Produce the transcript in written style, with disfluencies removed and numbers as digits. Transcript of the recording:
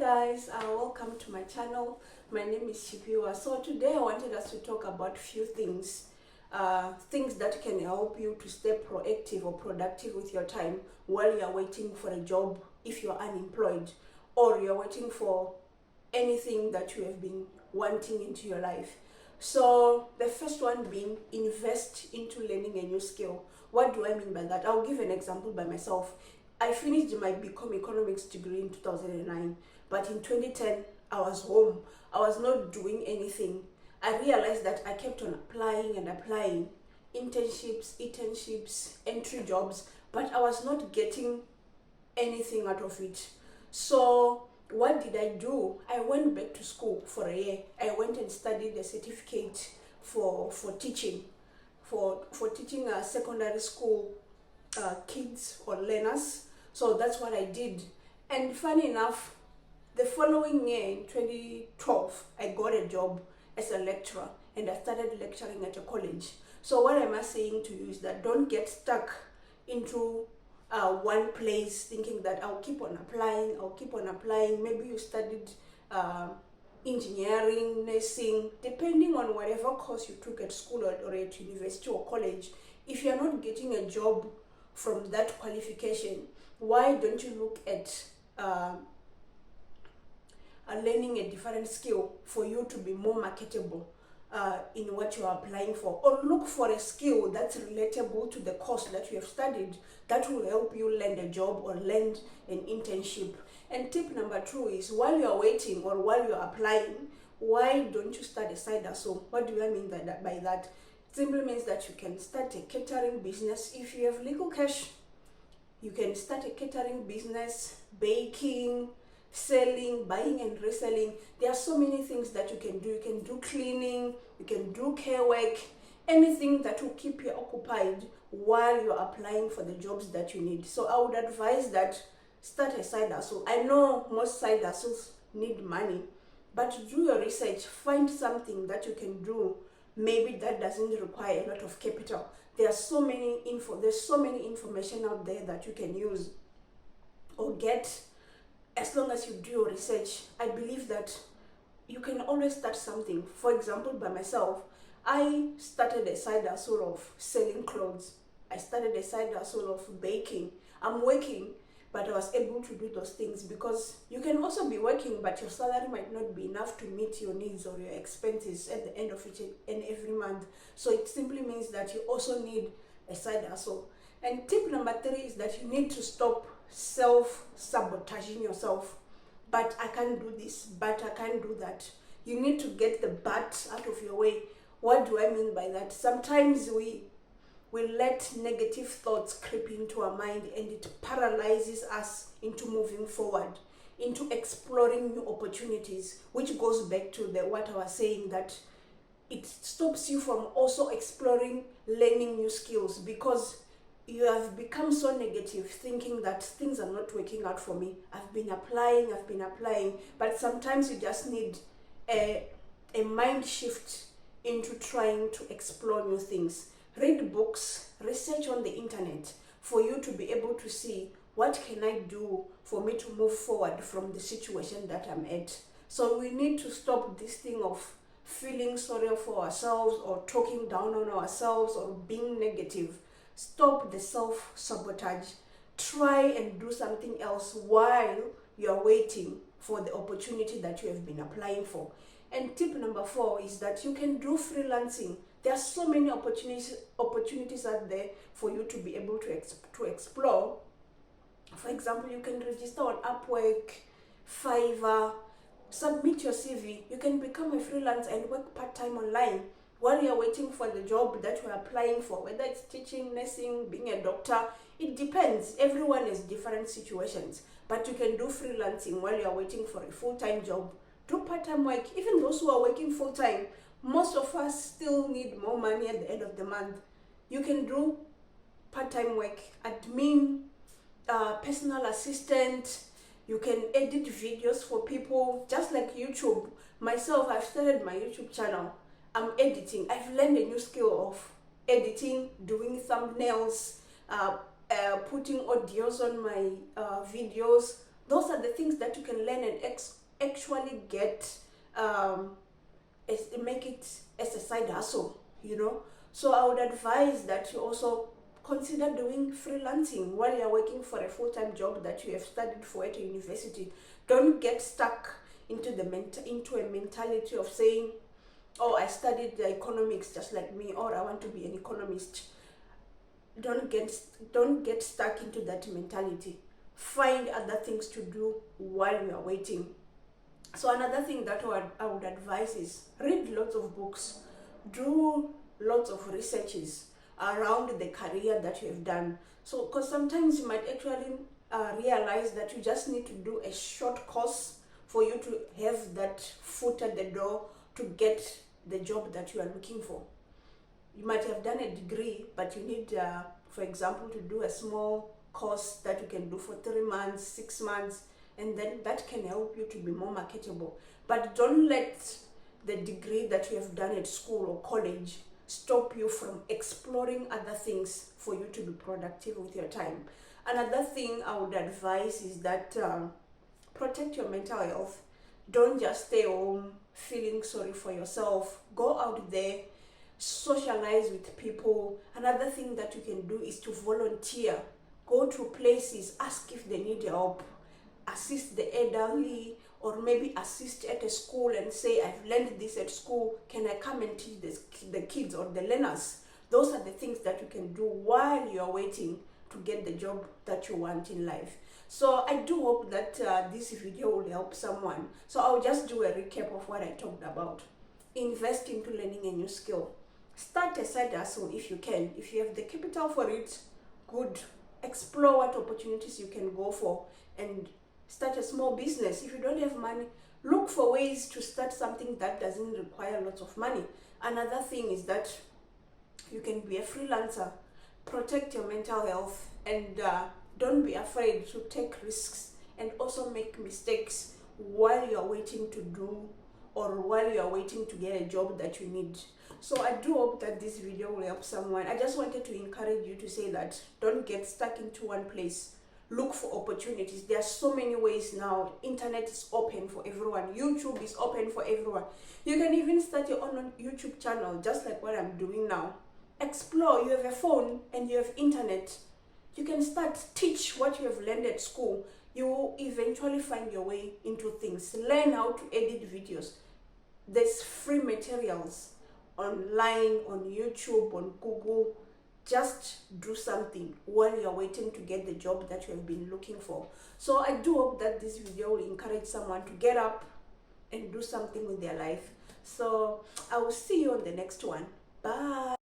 Guys, welcome to my channel. My name is Chipiwa. So today I wanted us to talk about few things things that can help you to stay proactive or productive with your time while you're waiting for a job if you're unemployed, or you're waiting for anything that you have been wanting into your life. So the first one being invest into learning a new skill. What do I mean by that? I'll give an example by myself. I finished my BCom economics degree in 2009, but in 2010 I was home. I was not doing anything. I realized that I kept on applying and applying, internships, entry jobs, but I was not getting anything out of it. So what did I do? I went back to school for a year. I went and studied a certificate for teaching, for teaching secondary school kids or learners. So that's what I did. And funny enough, the following year in 2012, I got a job as a lecturer and I started lecturing at a college. So what am I saying to you is that don't get stuck into one place thinking that I'll keep on applying. Maybe you studied engineering, nursing, depending on whatever course you took at school or at university or college. If you're not getting a job from that qualification, why don't you look at learning a different skill for you to be more marketable in what you are applying for, or look for a skill that's relatable to the course that you have studied that will help you land a job or land an internship. And tip number 2 is, while you are waiting or while you are applying, why don't you start a side hustle? What do I mean by that? It simply means that you can start a catering business. If you have legal cash, you can start a catering business, baking, selling, buying and reselling. There are so many things that you can do. You can do cleaning, you can do care work, anything that will keep you occupied while you're applying for the jobs that you need. So I would advise that start a side hustle. I know most side hustles need money, but do your research, find something that you can do maybe that doesn't require a lot of capital. There's so many information out there that you can use or get. As long as you do your research, I believe that you can always start something. For example, by myself, I started a side hustle of selling clothes. I started a side hustle of baking. I'm working, but I was able to do those things because you can also be working, but your salary might not be enough to meet your needs or your expenses at the end of each and every month. So it simply means that you also need a side hustle. And tip number 3 is that you need to stop self-sabotaging yourself. But I can't do this, but I can't do that. You need to get the but out of your way. What do I mean by that? Sometimes we let negative thoughts creep into our mind, and it paralyzes us into moving forward, into exploring new opportunities, which goes back to what I was saying, that it stops you from also exploring learning new skills because you have become so negative, thinking that things are not working out for me. I've been applying, but sometimes you just need a mind shift into trying to explore new things. Read books, research on the internet for you to be able to see what can I do for me to move forward from the situation that I'm at. So we need to stop this thing of feeling sorry for ourselves or talking down on ourselves or being negative. Stop the self-sabotage. Try and do something else while you're waiting for the opportunity that you have been applying for. And tip number 4 is that you can do freelancing. There are so many opportunities out there for you to be able to explore. For example, you can register on Upwork, Fiverr, submit your CV. You can become a freelancer and work part-time online while you're waiting for the job that you're applying for, whether it's teaching, nursing, being a doctor. It depends. Everyone has different situations, but you can do freelancing while you're waiting for a full-time job. Do part-time work. Even those who are working full-time, most of us still need more money at the end of the month. You can do part-time work, admin, personal assistant. You can edit videos for people, just like YouTube. Myself, I've started my YouTube channel. I'm editing. I've learned a new skill of editing, doing thumbnails, putting audios on my videos, Those are the things that you can learn and actually get, make it as a side hustle, you know. So I would advise that you also consider doing freelancing while you're working for a full-time job that you have studied for at a university. Don't get stuck into a mentality of saying, oh, I studied the economics just like me, or I want to be an economist. Don't get stuck into that mentality. Find other things to do while you are waiting. So another thing that I would advise is read lots of books, do lots of researches around the career that you have done. So because sometimes you might actually realize that you just need to do a short course for you to have that foot at the door to get the job that you are looking for. You might have done a degree, but you need, for example, to do a small course that you can do for 3 months, 6 months, and then that can help you to be more marketable. But don't let the degree that you have done at school or college stop you from exploring other things for you to be productive with your time. Another thing I would advise is that protect your mental health. Don't just stay home feeling sorry for yourself. Go out there, socialize with people. Another thing that you can do is to volunteer. Go to places, ask if they need help, assist the elderly, or maybe assist at a school and say, I've learned this at school, can I come and teach the kids or the learners? Those are the things that you can do while you're waiting to get the job that you want in life. So I do hope that this video will help someone. So I'll just do a recap of what I talked about. Invest into learning a new skill. Start a side hustle if you can. If you have the capital for it, good. Explore what opportunities you can go for and start a small business. If you don't have money, look for ways to start something that doesn't require lots of money. Another thing is that you can be a freelancer. Protect your mental health and don't be afraid to take risks and also make mistakes while you're waiting to do or while you're waiting to get a job that you need. So I do hope that this video will help someone. I just wanted to encourage you to say that don't get stuck into one place. Look for opportunities. There are so many ways now. Internet is open for everyone. YouTube is open for everyone. You can even start your own YouTube channel, just like what I'm doing now. Explore. You have a phone and you have internet. You can start, teach what you have learned at school. You will eventually find your way into things. Learn how to edit videos. There's free materials online, on YouTube, on Google. Just do something while you're waiting to get the job that you have been looking for. So I do hope that this video will encourage someone to get up and do something with their life. So I will see you on the next one. Bye.